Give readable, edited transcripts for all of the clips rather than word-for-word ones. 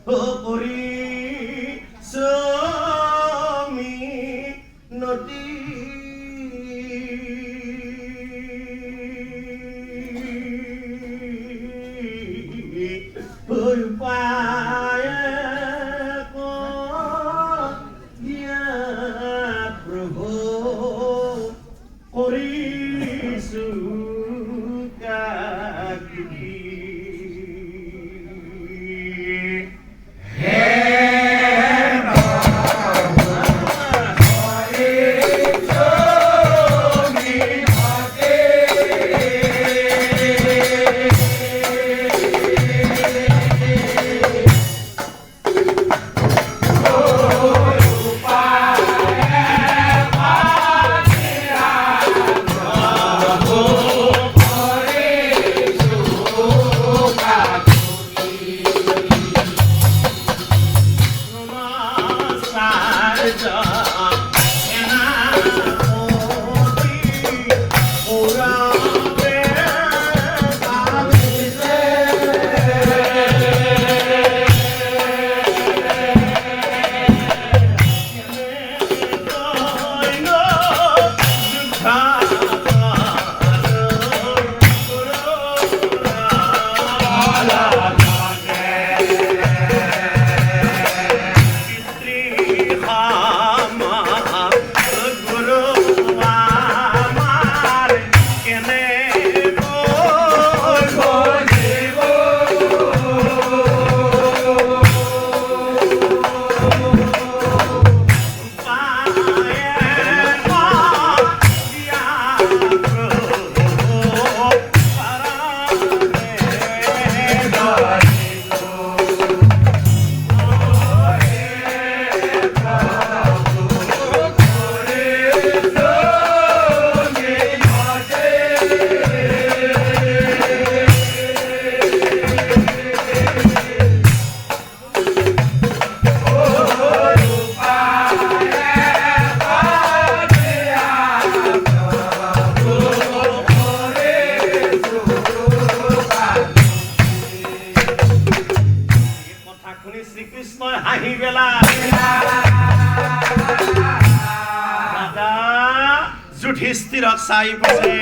কৰি চমি নদী পায় দিয়া প্ৰভু কৰিছো কাকি শ্ৰীকৃষ্ণই হাঁহি বেলা দাদা যুধিষ্ঠিৰক চাই পছে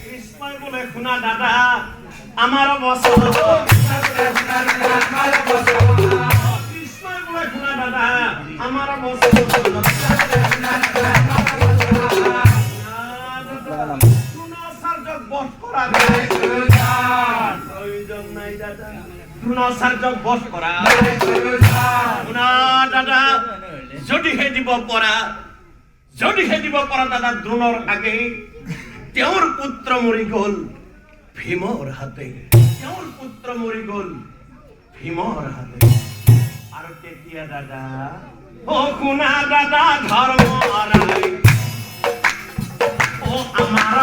কৃষ্ণই বোলে শুনা দাদা আমাৰ বছৰ কৃষ্ণই বোলে শুনা দাদা আমাৰ বছৰ দ্ৰোণাচাৰ্যক বধ কৰা দাদা যদিহে দিব পৰা দাদা দ্ৰোণৰ আগে তেওঁৰ পুত্ৰ মৰি গ'ল ভীমৰ হাতে আৰু তেতিয়া দাদা শুনা দাদা ধৰ্ম আমাৰ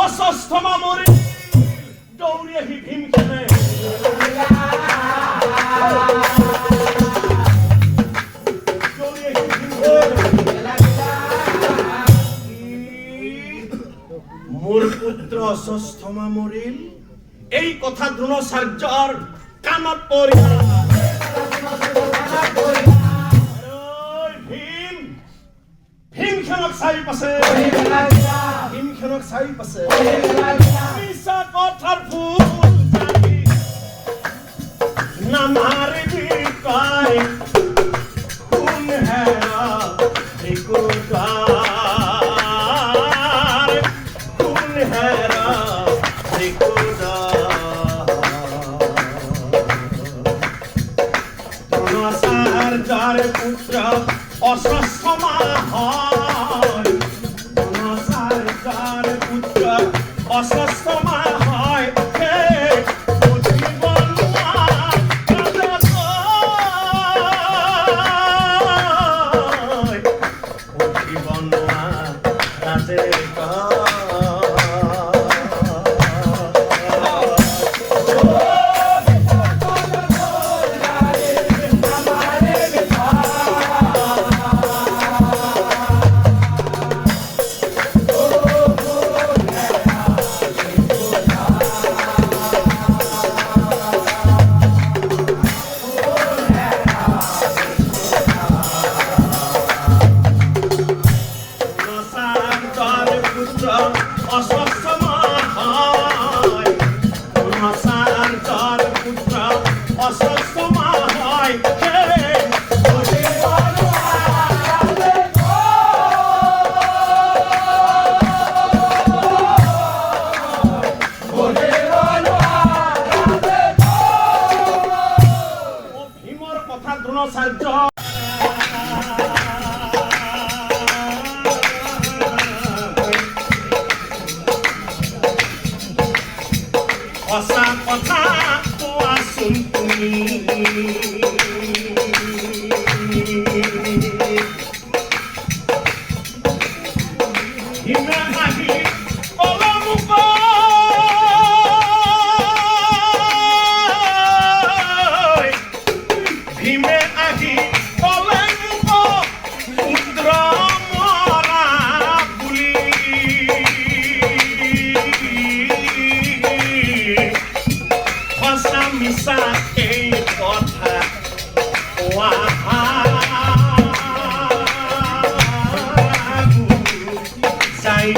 অশ্বস্থমা মৰি দৌৰি আহি ভীম খেলে অশ্বস্থমা মৰিল এই কথা দ্ৰোণাচাৰ্যৰ কাণত পৰিল ভীমখনক চাই পাছে মিছা কথাৰ ফুল জানি নামাৰিবি তই কোন হেৰা ত্ৰিকুটাৰ কোন হেৰা ত্ৰিকুটাৰ দ্ৰোণাচাৰ্যৰ পুত্ৰ অশ্বস্থমা হয় দ্ৰোণাচাৰ্যৰ পুত্ৰ অশ্বস্থমা হয় সঁচা কথা কোৱাচোন তুমি ভীমে আহি ক'লে মোক ভীমে আহি ক'লে মোক পুত্ৰ মৰা বুলি সঁচা মিছা এই কথা কোৱা যাই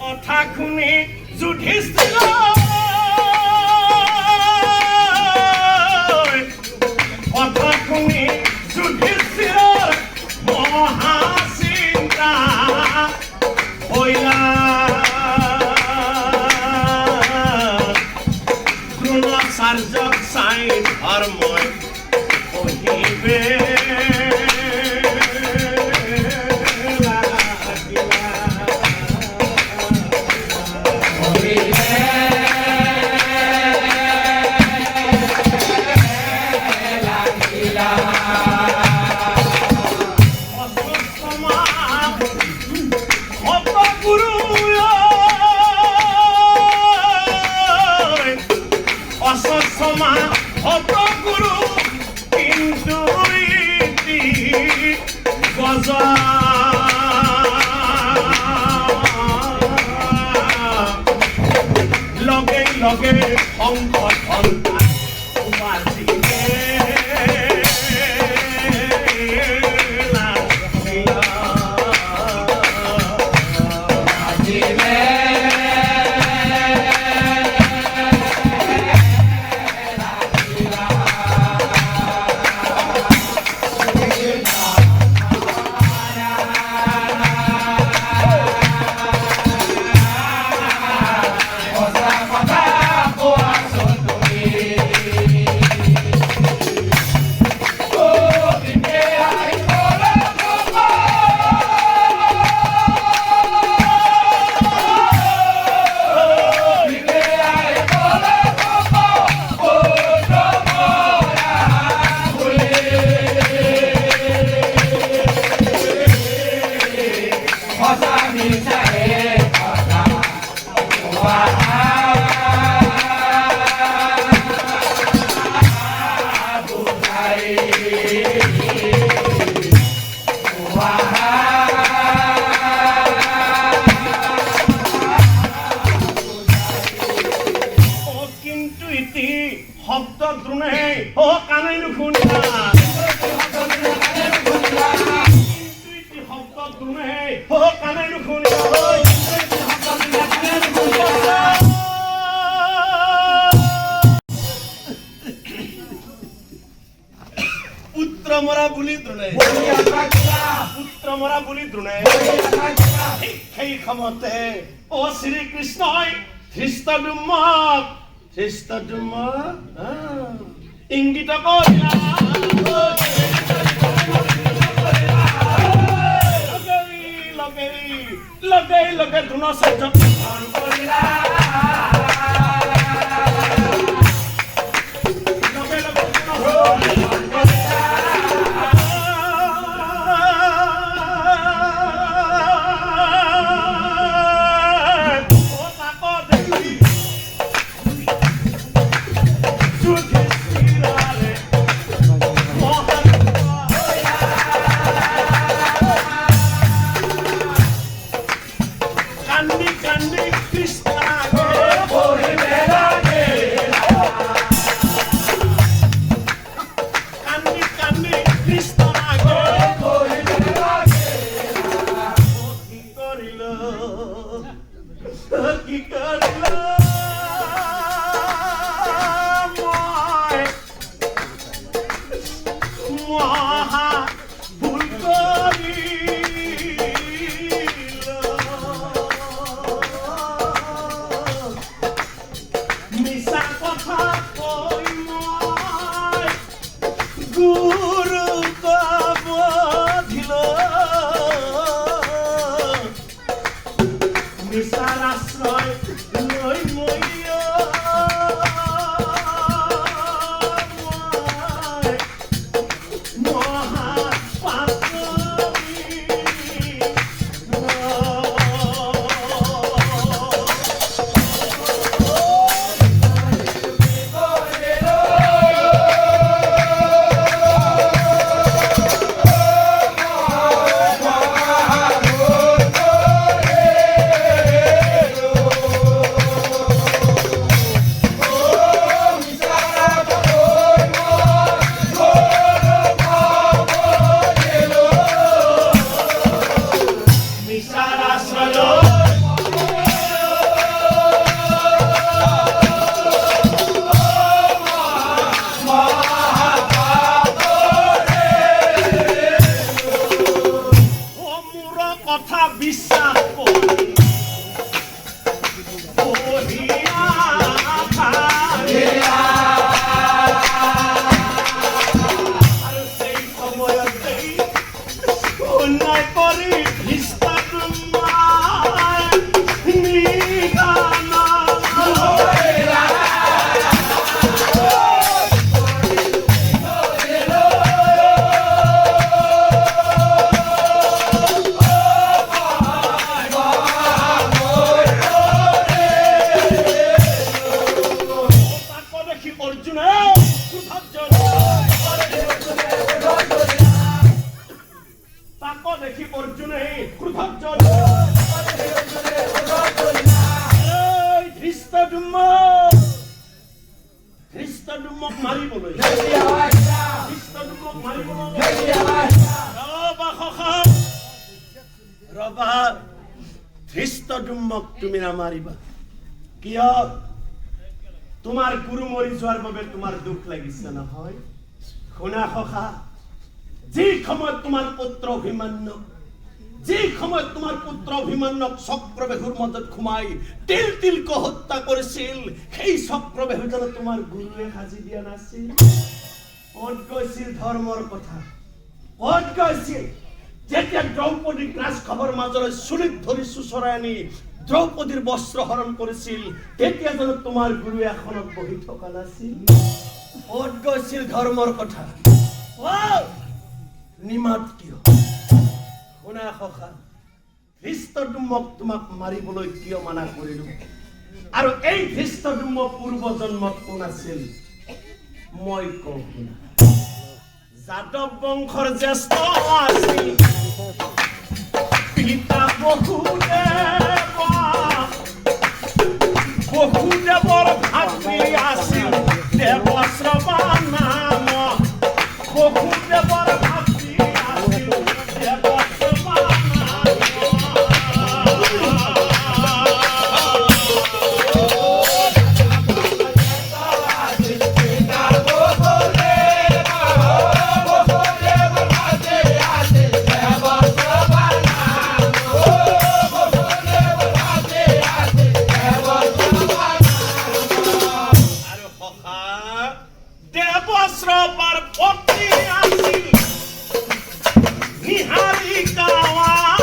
কথা শুনি যুধিষ্ঠিৰ কথা শুনি যুধিষ্ঠিৰ মহাচিন্তা হইলা দ্ৰোণাচাৰ্যক চাই ধৰ্মই পঢ়িবে অশ্বস্থমা অপগুৰু কিন্তু গজা লগে লগে সংকট সন্তান উপাধিৰে কিন্তু ইতি শব্দ দ্ৰোণে ও কাণে নুশুনা পুত্ৰ মৰা বুলি দ্ৰোণে সেই সময়তে ও শ্ৰীকৃষ্ণই ধৃষ্টদ্যুম্নক ইংগিত কৰিলা লগে দ্ৰোণ সহ্য কৰিলা ধৃষ্টদ্যুম্নক তুমি নামাৰিবা কিয় তোমাৰ গুৰু মৰি যোৱাৰ বাবে তোমাৰ দুখ লাগিছে নহয় শুনা সখা যি সময়ত তোমাৰ পুত্ৰ অভিমন্যুক চক্ৰবেহুৰ মাজত সোমাই তিল তিলকৈ হত্যা কৰিছিল সেই চক্ৰবেহুজনক তোমাৰ গুৰুৱে সাজি দিয়া নাছিল ক'ত গৈছিল ধৰ্মৰ কথা ক'ত গৈছিল যেতিয়া দ্ৰৌপদীক ৰাজসভাৰ মাজলৈ চুলিত ধৰি চুচৰাই আনি দ্ৰৌপদীৰ বস্ত্ৰ হৰণ কৰিছিল তেতিয়া জানো তোমাৰ গুৰুৱে আসনত বহি থকা নাছিল ক'ত গৈছিল ধৰ্মৰ কথা নিমাত কিয় শুনা সখা ধৃষ্টদ্যুম্নক তোমাক মাৰিবলৈ কিয় মানা কৰিলো আৰু এই ধৃষ্টদ্যুম্ন পূৰ্ব জন্মত কোন আছিল মই কওঁ শুনা যাদৱ বংশৰ জ্যেষ্ঠ আছিল পিতা বসুদেৱৰ ভাতৃ আছিল দেৱশ্ৰৱা নাম বসুদেৱৰ ভাতৃ আছিল দেৱশ্ৰৱা দেৱশ্ৰৱাৰ পত্নী আছিল নিহাৰিকা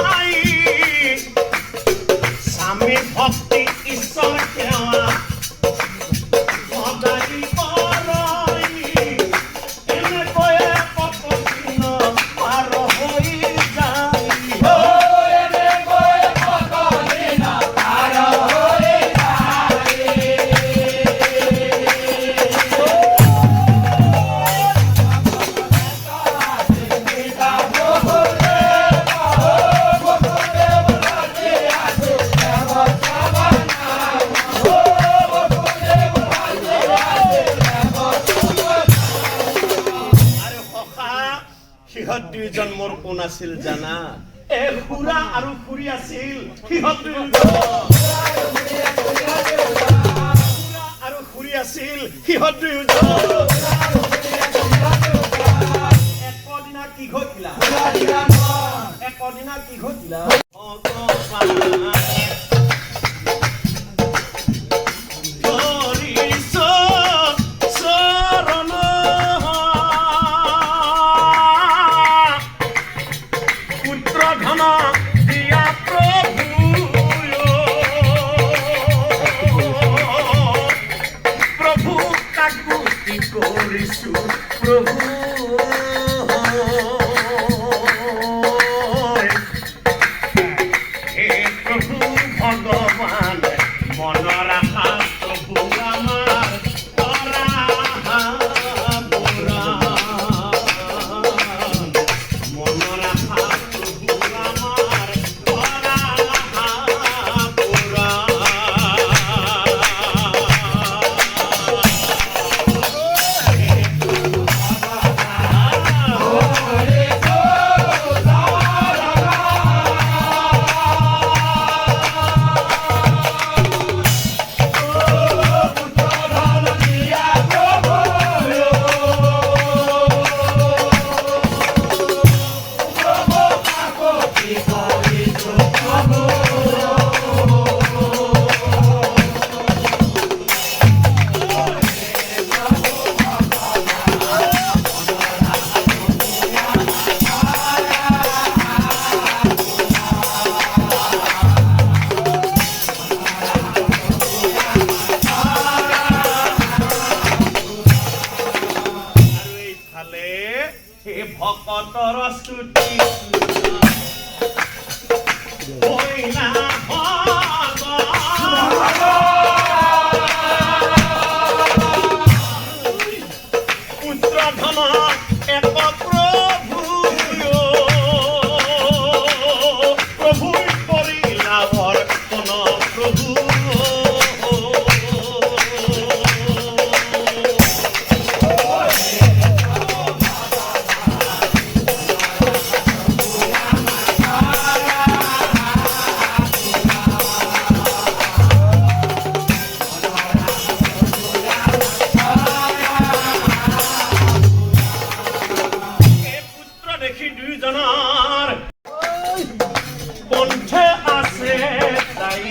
আই স্বামী ভক্তি ঈশ্বৰ সেৱা সদায় কৰই এনেকৈয়ে কতদিন পাৰ হৈ যায় সিহঁত দুইজন মোৰ কোন আছিল জানা খুৰা আৰু খুৰী আছিল সিহঁত আৰু খুৰী আছিল সিহঁত দুয়োজন একদিনা কি ঘটিলা প্ৰভু হে প্ৰভু ভগৱান মনৰ আশা প্ৰভু আমাৰ কৰা মনৰ আশা প্ৰভু আমাৰ কৰা ভকতৰ স্তুতি পুত্ৰ ধন এক প্ৰভু প্ৰভু কৰিলা বৰ্তন প্ৰভু কণ্ঠে আছে তাই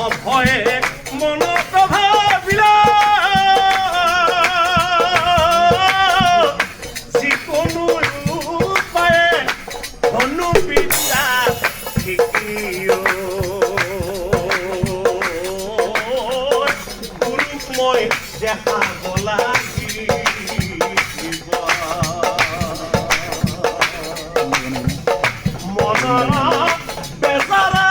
অভয়ে মনত ভাবিলা যিকোনো উপায়ে ধনু বিদ্যা শিকিও মই দেখা লাগি মনৰ বেজাৰা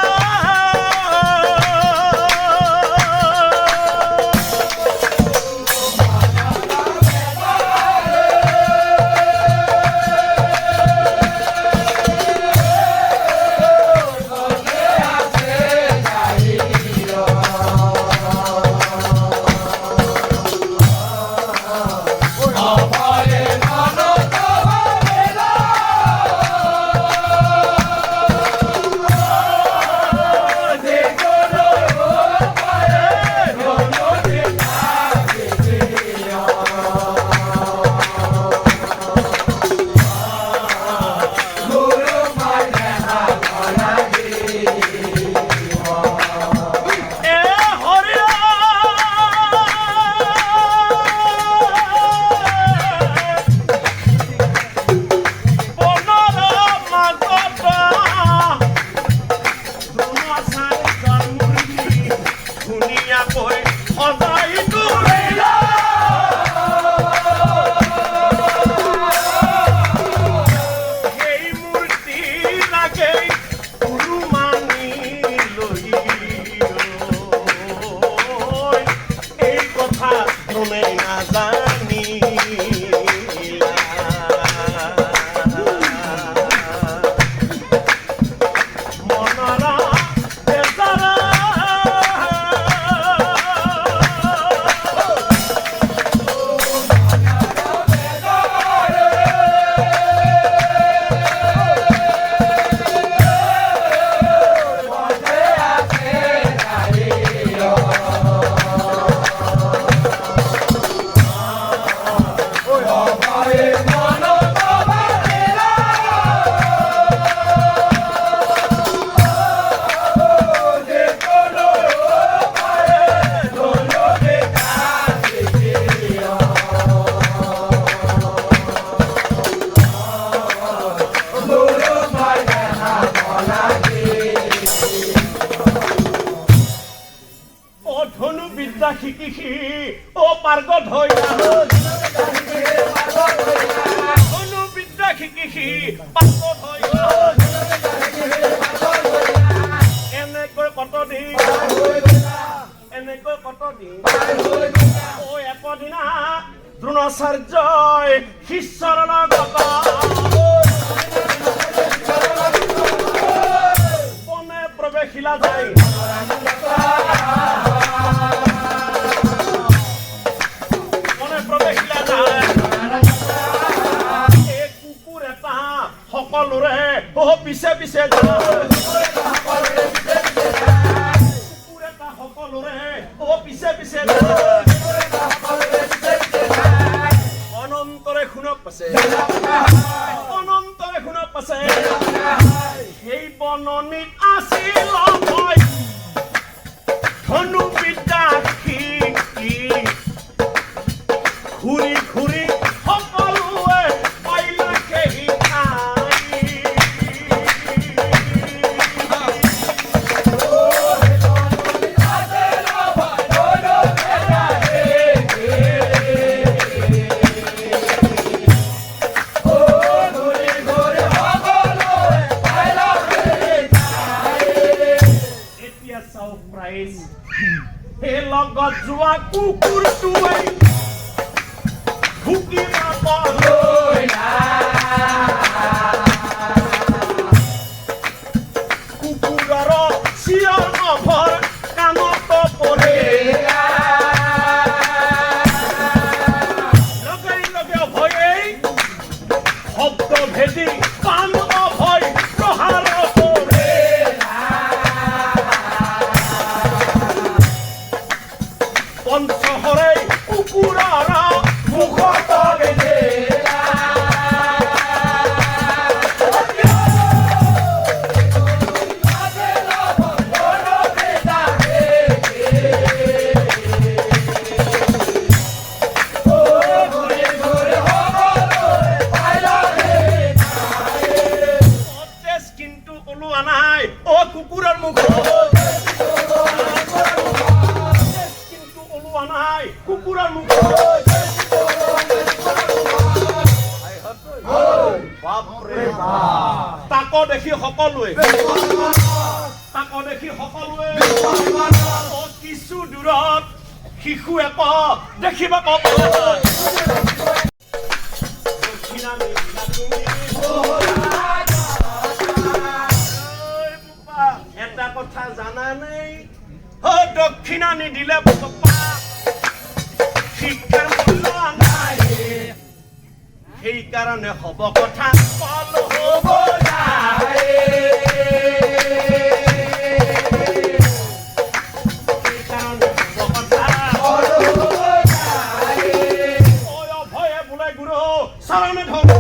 ধুনীয়াকৈ সজাই তুলিলা সেই মূৰ্তি লাগে গুৰু মানি লৈ এই কথা কোনে নাজানি শিকি ও পাৰ্গত হৈ অনুবিদ্যা শিকি পাৰ্গত হৈ এনেকৈ কতদিন ও একদিনা দ্ৰোণাচাৰ্যই শিষ্যৰ লগত বনে প্ৰৱেশিলা যায় সকলোৰে পিছে পিছে সকলোৰে পিছে পিছে অনন্তৰে শুনক পাছে সেই বননিত আছিল ধনুবিদ্যা শিকি ঘূৰি ঘূৰি সকলোৱে পাইলাকে লগত যোৱা কুকুৰটোৱে ভুকি নাপালৈ কুকুৰৰ চিঞৰ নভৰ কাণত পৰে লগে লগে ভয়েই শব্দ ভেদি কাণ অভয় প্ৰহাৰ কৰে পঞ্চহৰে কুকুৰৰ মুখত কিন্তু ওলোৱা নাই কুকুৰৰ মুখত কুকুৰৰ মুখত তাক দেখি সকলোৱে কিছু দূৰত শিশু এক দেখিব এটা কথা জানা নাই দক্ষিণা নিদিলে শিক্ষাৰ মূল্য নাই সেইকাৰণে হ'ব কথা ফল হ'ব ভয়ে বোলে গুৰু চৰণে ধৰ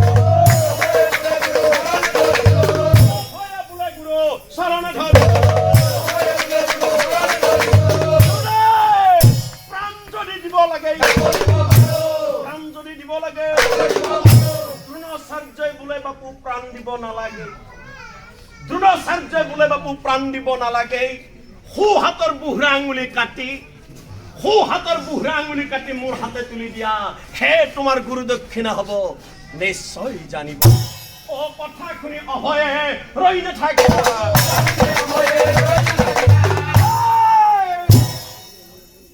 দ্ৰোণাচাৰ্যই বোলে বাপু প্ৰাণ দিব নালাগে সু হাতৰ বুঢ়া আঙুলি কাটি সো হাতৰ বুঢ়া আঙুলি কাটি মোৰ হাতে তুলি দিয়া হে তোমাৰ গুৰু দক্ষিণা হ'ব নিশ্চয় জানিব ও কথা শুনি অহয়ে ৰৈ নাথাকে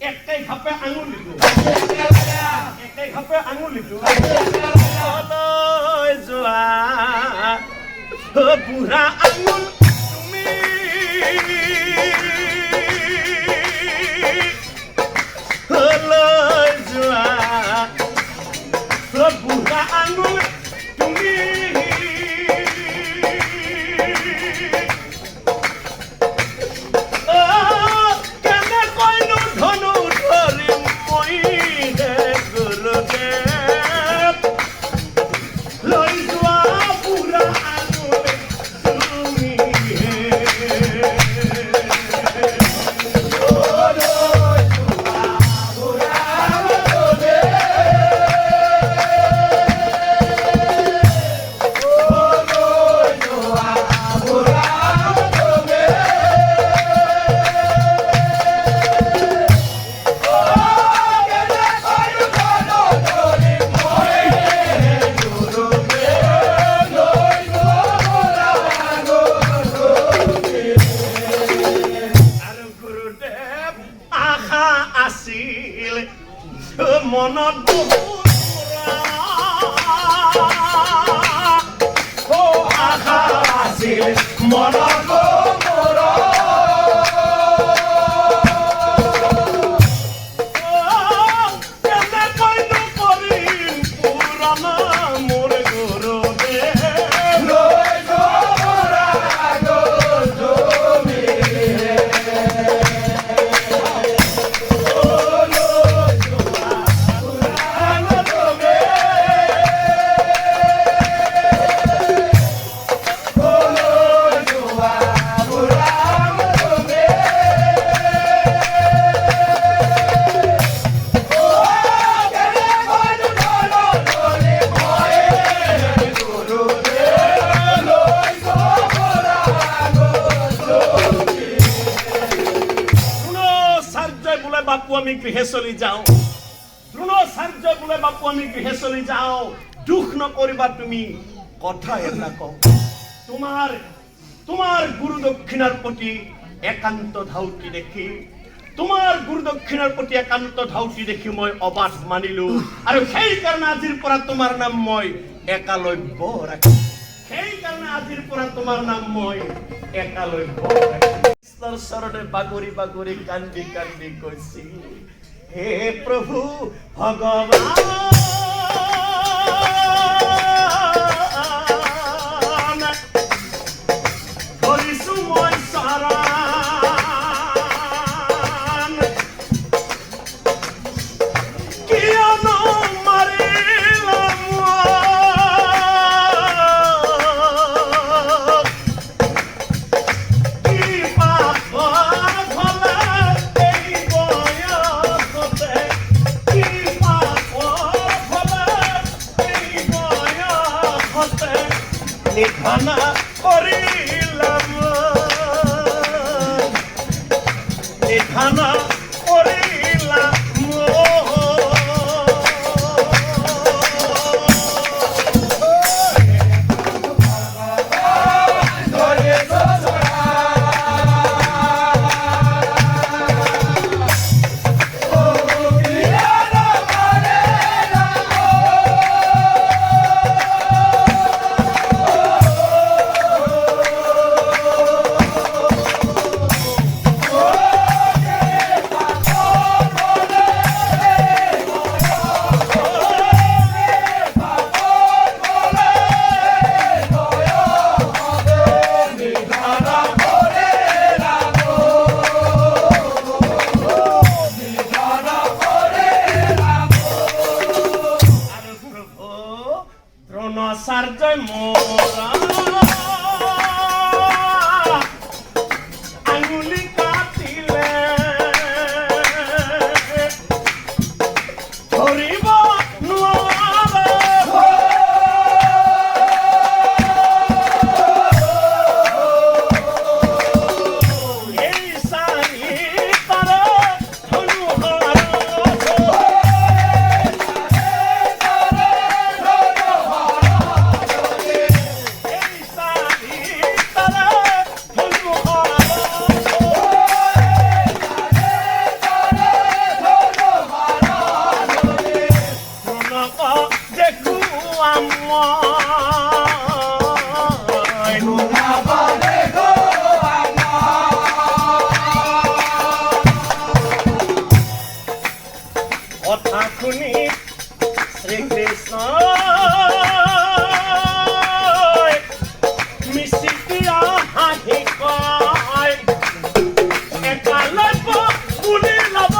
একেই খাপে আঙুলিটো লৈ যোৱা বুঢ়া আঙুল তুমি লৈ যোৱা বুঢ়া আঙুল তুমি কেনেকৈনো ধনু ধৰিম মই হে গুৰুদেৱ লৈ যোৱা বুঢ়া আঙুল তুমি মনত আশা আছিল মনত কেনেকৈনো কৰিম পুৰণ মোৰ গুৰুদেৱ লৈ যোৱা তুমি বাপু আমি গৃহে চলি যাওঁ দ্ৰোণাচাৰ্য বোলে বাপু আমি গৃহে চলি যাওঁ দুখ নকৰিবা তুমি কথা এটা কওঁ তোমাৰ গুৰু দক্ষিণাৰ প্ৰতি একান্ত ধাউতি দেখি মই অবাধ মানিলো আৰু সেইকাৰণে আজিৰ পৰা তোমাৰ নাম মই একালব্য ৰাখিম চৰণে বাগৰি বাগৰি কান্দি কান্দি কৈছিল হে প্ৰভু ভগৱান ধৰিছো মই চৰণ কিয়নো মাৰিলা নিধানা কৰিলাম দ্ৰোণাচাৰ্যই মোৰা আঙুলি কাটিলে ধৰিব নোৱাৰে এই চাৰি তাৰে ধনুহাৰ শুনি শ্রীকৃষ্ণ মিশিকিয়া হাঁহি কয় একালৈ বুলি লব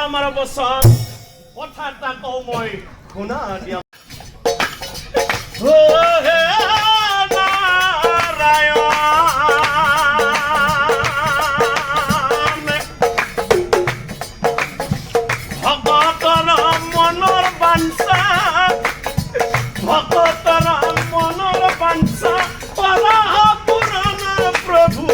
আমার বসন কথাটা কও মই শুনা দিয়া ও হে নারায়ণ ভগতর মনৰ বাঞ্ছা ভগতৰ মনৰ বাঞ্ছা পৰা পুৰাণ প্ৰভু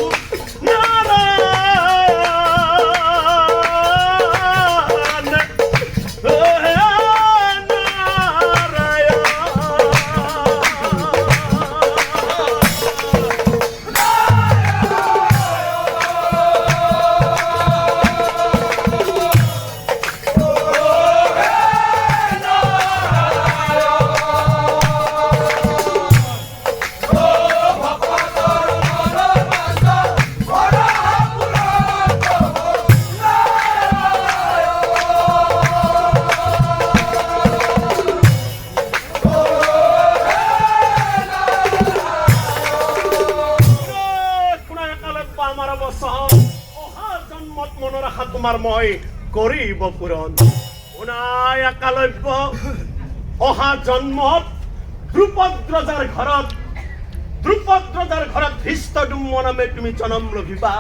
মনৰ আশা তোমাৰ মই কৰিব পূৰণ শুনাই একালব্য অহা জন্মত দ্ৰুপদ ঘৰত ধৃষ্টদ্যুম্ন নামে তুমি জন্ম লভিবা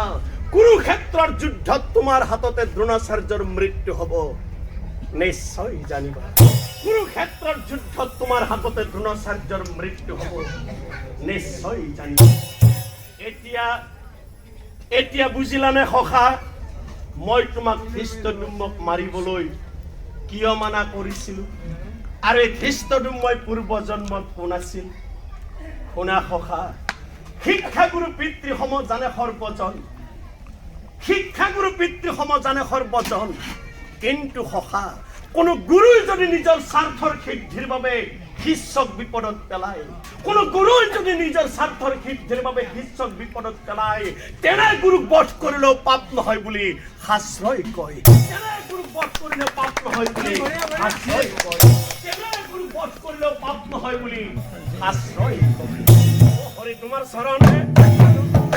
কুৰুক্ষেত্ৰৰ যুদ্ধত তোমাৰ হাততে দ্ৰোণাচাৰ্যৰ মৃত্যু হ'ব নিশ্চয় জানিবা কুৰুক্ষেত্ৰৰ যুদ্ধত তোমাৰ হাততে দ্ৰোণাচাৰ্যৰ মৃত্যু হ'ব নিশ্চয় জানিবা এতিয়া বুজিলানে সখা মই তোমাক ধৃষ্টদ্যুম্নক মাৰিবলৈ কিয় মানা কৰিছিলো আৰু এই ধৃষ্টদ্যুম্নই পূৰ্ব জন্মত কোন আছিল শুনা সখা শিক্ষাগুৰু পিতৃসম জানে সৰ্বজন শিক্ষাগুৰু পিতৃসম জানে সৰ্বজন কিন্তু সখা কোনো গুৰুই যদি নিজৰ স্বাৰ্থৰ সিদ্ধিৰ বাবে শিষ্যক বিপদত পেলায় কোনো গুৰুই যদি নিজৰ স্বাৰ্থৰ সিদ্ধিৰ বাবে শিষ্যক বিপদত পেলায় তেনে গুৰুক বধ কৰিলেও পাপ নহয় বুলি শাস্ত্ৰই কয় তেনে গুৰুক বধ কৰিলেও পাপ নহয় বুলি শাস্ত্ৰই কয় তেনে গুৰুক বধ কৰিলেও পাপ নহয় বুলি শাস্ত্ৰই কয় হৰি তোমাৰ চৰণে